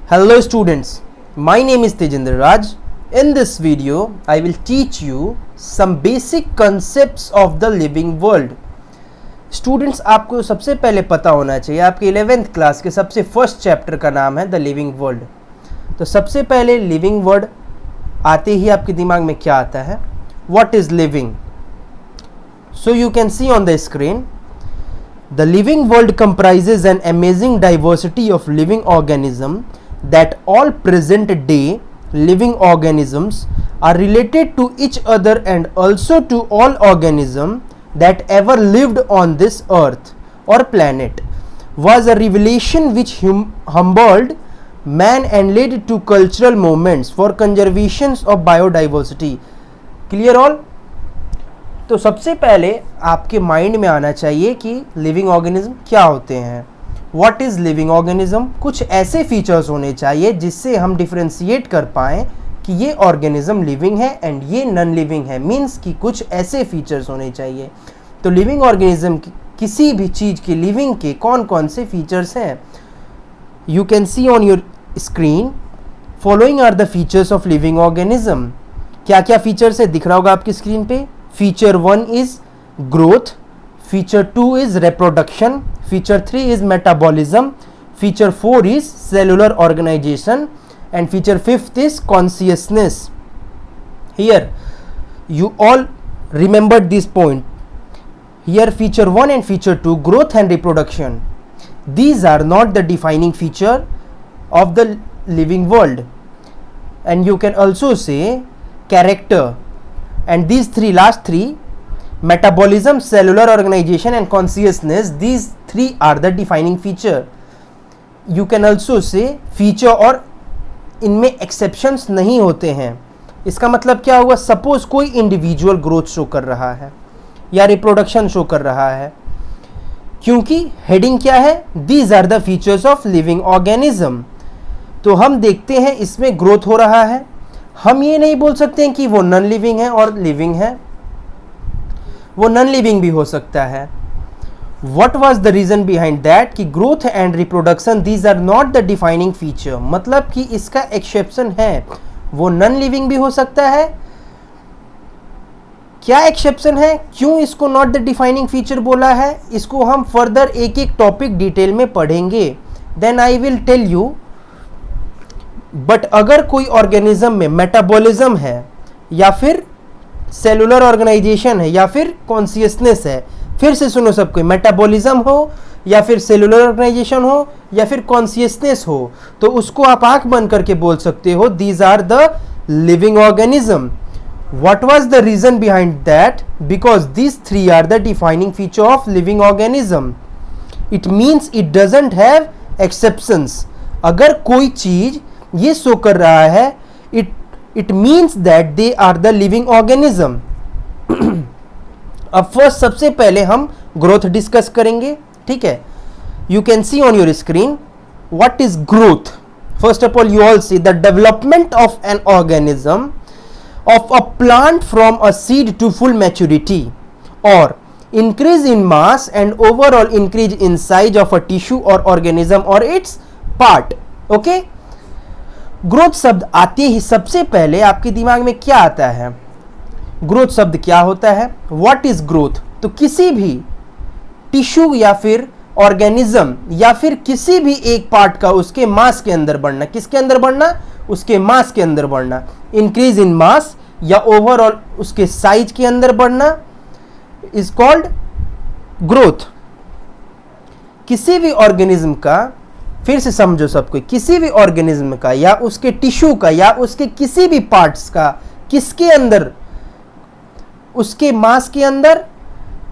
Hello students, my name is Tejendra Raj. In this video, I will teach you some basic concepts of the living world. Students, आपको सबसे पहले पता होना चाहिए, आपके 11th class के सबसे फर्स्ट चैप्टर का नाम है द लिविंग वर्ल्ड. तो सबसे पहले लिविंग वर्ल्ड आते ही आपके दिमाग में क्या आता है? What is living? So you can see on the screen, the living world comprises an amazing diversity of living organisms that all present day living organisms are related to each other and also to all organisms that ever lived on this earth or planet, was a revelation which humbled man and led to cultural movements for conservation of biodiversity. Clear all? तो सबसे पहले आपके mind में आना चाहिए कि living organism क्या होते हैं. What is living organism? कुछ ऐसे फीचर्स होने चाहिए जिससे हम डिफरेंशिएट कर पाएँ कि ये ऑर्गेनिज्म लिविंग है एंड ये नॉन लिविंग है. मीन्स कि कुछ ऐसे फीचर्स होने चाहिए. तो लिविंग ऑर्गेनिज्म किसी भी चीज़ के लिविंग के कौन कौन से फीचर्स हैं? You can see on your screen, following are the features of living organism. क्या क्या फीचर्स है दिख रहा होगा आपकी स्क्रीन पे. Feature 1 is growth, feature 2 is reproduction, feature 3 is metabolism, feature 4 is cellular organization, and feature 5th is consciousness. Here you all remembered this point. Here feature 1 and feature 2, growth and reproduction, these are not the defining feature of the living world. And you can also say character. And these last three, metabolism, cellular organization and consciousness, these three are the defining feature. You can also say feature और इनमें exceptions नहीं होते हैं. इसका मतलब क्या हुआ? Suppose कोई इंडिविजुअल ग्रोथ शो कर रहा है या रिप्रोडक्शन शो कर रहा है, क्योंकि हेडिंग क्या है? These are the features of living organism. तो हम देखते हैं इसमें ग्रोथ हो रहा है. हम ये नहीं बोल सकते हैं कि वो नॉन लिविंग है और लिविंग है. वो नॉन लिविंग भी हो सकता है. What was the reason behind that कि growth and reproduction these are not the defining feature. मतलब कि इसका एक्सेप्शन है, वो नॉन लिविंग भी हो सकता है. क्या एक्सेप्शन है? क्यों इसको नॉट द डिफाइनिंग फीचर बोला है? इसको हम फर्दर एक एक टॉपिक डिटेल में पढ़ेंगे. Then I will tell you. But अगर कोई ऑर्गेनिज्म में मेटाबॉलिज्म है या फिर सेलुलर ऑर्गेनाइजेशन है या फिर कॉन्शियसनेस है, फिर से सुनो सबको, मेटाबॉलिज्म हो या फिर सेलुलर ऑर्गेनाइजेशन हो या फिर कॉन्शियसनेस हो, तो उसको आप आंख बंद करके बोल सकते हो these are the living organism. What was the reason behind that? Because these three are the defining feature of living organism. It means it doesn't have exceptions. अगर कोई चीज ये शो कर रहा है, it means that they are the living organism. अब first सबसे पहले हम ग्रोथ डिस्कस करेंगे. ठीक है, you can see on your screen what is growth. First of all you all see the development of an organism of a plant from a seed to full maturity और increase in mass and overall increase in size of a tissue और organism और its part. Okay, growth शब्द आते ही सबसे पहले आपके दिमाग में क्या आता है? ग्रोथ शब्द क्या होता है? What is growth? तो किसी भी टिश्यू या फिर ऑर्गेनिज्म या फिर किसी भी एक पार्ट का उसके मास के अंदर बढ़ना. किसके अंदर बढ़ना? उसके मास के अंदर बढ़ना. इंक्रीज इन मास या ओवरऑल उसके साइज के अंदर बढ़ना इज कॉल्ड ग्रोथ. किसी भी ऑर्गेनिज्म का, फिर से समझो सबको, किसी भी ऑर्गेनिज्म का या उसके टिश्यू का या उसके किसी भी पार्ट्स का किसके अंदर, उसके मास के अंदर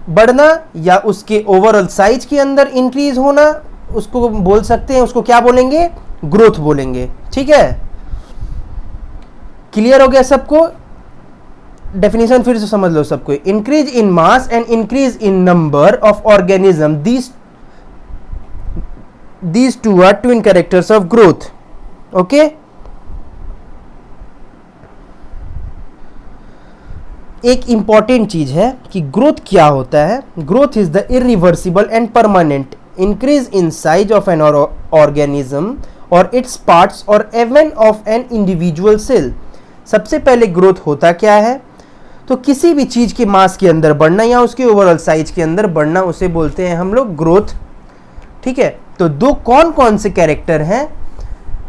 बढ़ना या उसके ओवरऑल साइज के अंदर इंक्रीज होना, उसको बोल सकते हैं, उसको क्या बोलेंगे? ग्रोथ बोलेंगे. ठीक है, क्लियर हो गया सबको? डेफिनेशन फिर से समझ लो सबको. Increase in mass and increase in number of organism, these two are twin characters of growth. Okay, एक इंपॉर्टेंट चीज है कि ग्रोथ क्या होता है. Growth is the irreversible and permanent increase in size of an organism और its parts और even of an individual cell. सबसे पहले ग्रोथ होता क्या है, तो किसी भी चीज के मास के अंदर बढ़ना या उसके ओवरऑल साइज के अंदर बढ़ना, उसे बोलते हैं हम लोग ग्रोथ। ठीक है, तो दो कौन कौन से कैरेक्टर हैं,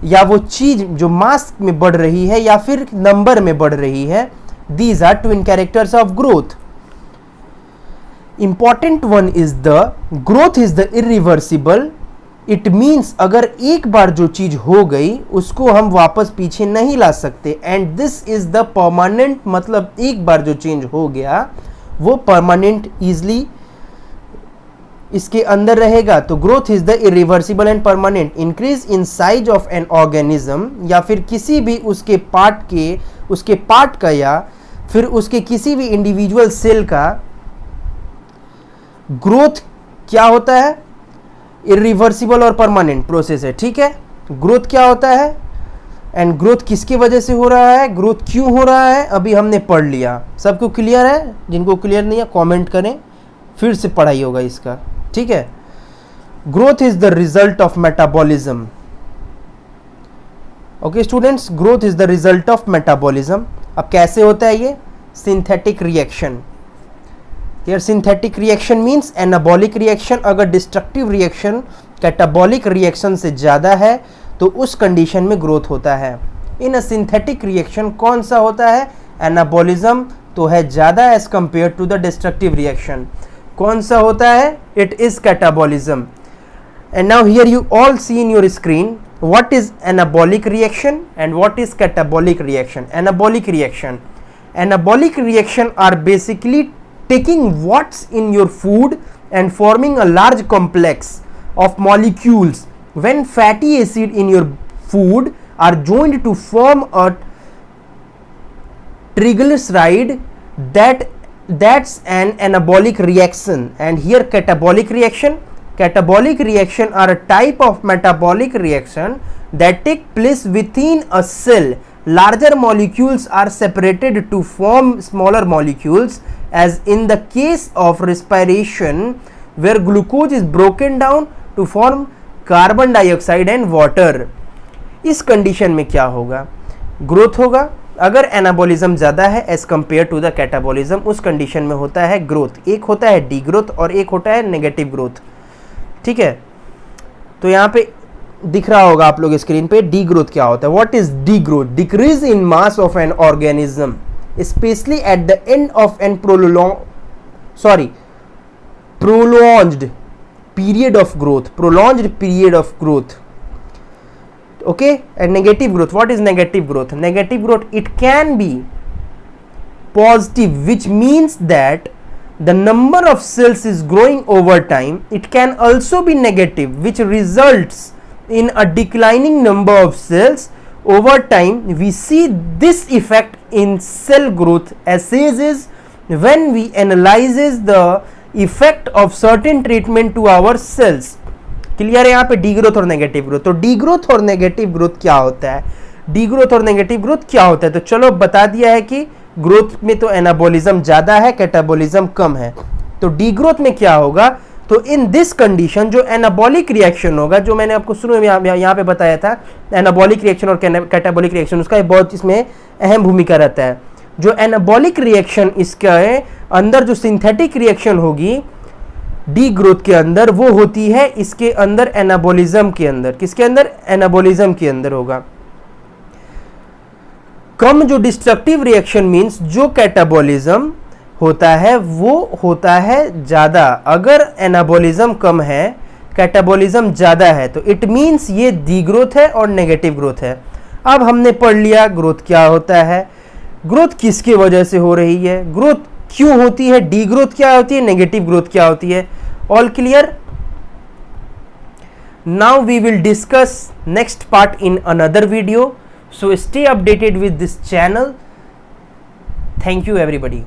या वो चीज जो मास में बढ़ रही है या फिर नंबर में बढ़ रही है, these are twin characters of growth. Important one is the growth is the irreversible. It means अगर एक बार जो चीज हो गई उसको हम वापस पीछे नहीं ला सकते। And this is the permanent, मतलब एक बार जो चेंज हो गया वो परमानेंट इजली इसके अंदर रहेगा। तो growth is the irreversible and permanent. Increase in size of an organism, या फिर किसी भी उसके पार्ट का या फिर उसके किसी भी इंडिविजुअल सेल का ग्रोथ क्या होता है, इरिवर्सिबल और परमानेंट प्रोसेस है। ठीक है, ग्रोथ क्या होता है एंड ग्रोथ किसकी वजह से हो रहा है, ग्रोथ क्यों हो रहा है, अभी हमने पढ़ लिया। सबको क्लियर है? जिनको क्लियर नहीं है कमेंट करें, फिर से पढ़ाई होगा इसका। ठीक है, growth is the result of metabolism. Okay students, growth is the result of metabolism. अब कैसे होता है ये, synthetic reaction. Here synthetic reaction means anabolic reaction। अगर डिस्ट्रक्टिव रिएक्शन कैटाबॉलिक रिएक्शन से ज़्यादा है तो उस कंडीशन में ग्रोथ होता है। इन अ सिंथेटिक रिएक्शन कौन सा होता है, एनाबॉलिज्म तो है ज़्यादा as compare to the destructive reaction. कौन सा होता है, it is catabolism. And now here you all see in your screen what is anabolic reaction and what is catabolic reaction. Anabolic reaction are basically taking what's in your food and forming a large complex of molecules. When fatty acid in your food are joined to form a triglyceride, that's an anabolic reaction. And here catabolic reaction are a type of metabolic reaction that take place within a cell. Larger molecules are separated to form smaller molecules, as in the case of respiration where glucose is broken down to form carbon dioxide and water. इस condition में क्या होगा, growth होगा। अगर anabolism ज़्यादा है as compare to the catabolism, उस condition में होता है ग्रोथ। एक होता है डी ग्रोथ और एक होता है नेगेटिव ग्रोथ। ठीक है, तो यहाँ पे दिख रहा होगा आप लोग स्क्रीन पे, डी ग्रोथ क्या होता है। What is degrowth, decrease in mass of an organism specially at the end of an prolonged period of growth. Okay, and negative growth, what is negative growth? Negative growth, it can be positive, which means that the number of cells is growing over time. It can also be negative, which results in a declining number of cells over time. We see this effect in cell growth assays when we analyzes the effect of certain treatment to our cells. Clear है यहाँ पे D growth और negative growth. तो D growth और negative growth क्या होता है, D growth और नेगेटिव ग्रोथ क्या होता है, तो चलो बता दिया है कि ग्रोथ में तो एनाबॉलिज्म ज्यादा है, कैटाबॉलिज्म कम है। तो डी ग्रोथ में क्या होगा, तो इन दिस कंडीशन जो एनाबॉलिक रिएक्शन होगा, जो मैंने आपको शुरू में यहाँ पे बताया था, एनाबॉलिक रिएक्शन और कैटाबॉलिक रिएक्शन, उसका बहुत इसमें अहम भूमिका रहता है। जो एनाबॉलिक रिएक्शन इसका अंदर जो सिंथेटिक रिएक्शन होगी डी ग्रोथ के अंदर, वो होती है इसके अंदर एनाबॉलिज्म के अंदर। किसके अंदर, एनाबॉलिज्म के अंदर होगा। कम जो डिस्ट्रक्टिव रिएक्शन मींस जो कैटाबॉलिज्म होता है वो होता है ज्यादा। अगर एनाबॉलिज्म कम है, कैटाबॉलिज्म ज्यादा है, तो इट मींस ये डी ग्रोथ है और नेगेटिव ग्रोथ है। अब हमने पढ़ लिया ग्रोथ क्या होता है, ग्रोथ किसकी वजह से हो रही है, ग्रोथ क्यों होती है, डी ग्रोथ क्या होती है, नेगेटिव ग्रोथ क्या होती है। All clear? Now we will discuss next part in another video, so stay updated with this channel. Thank you everybody.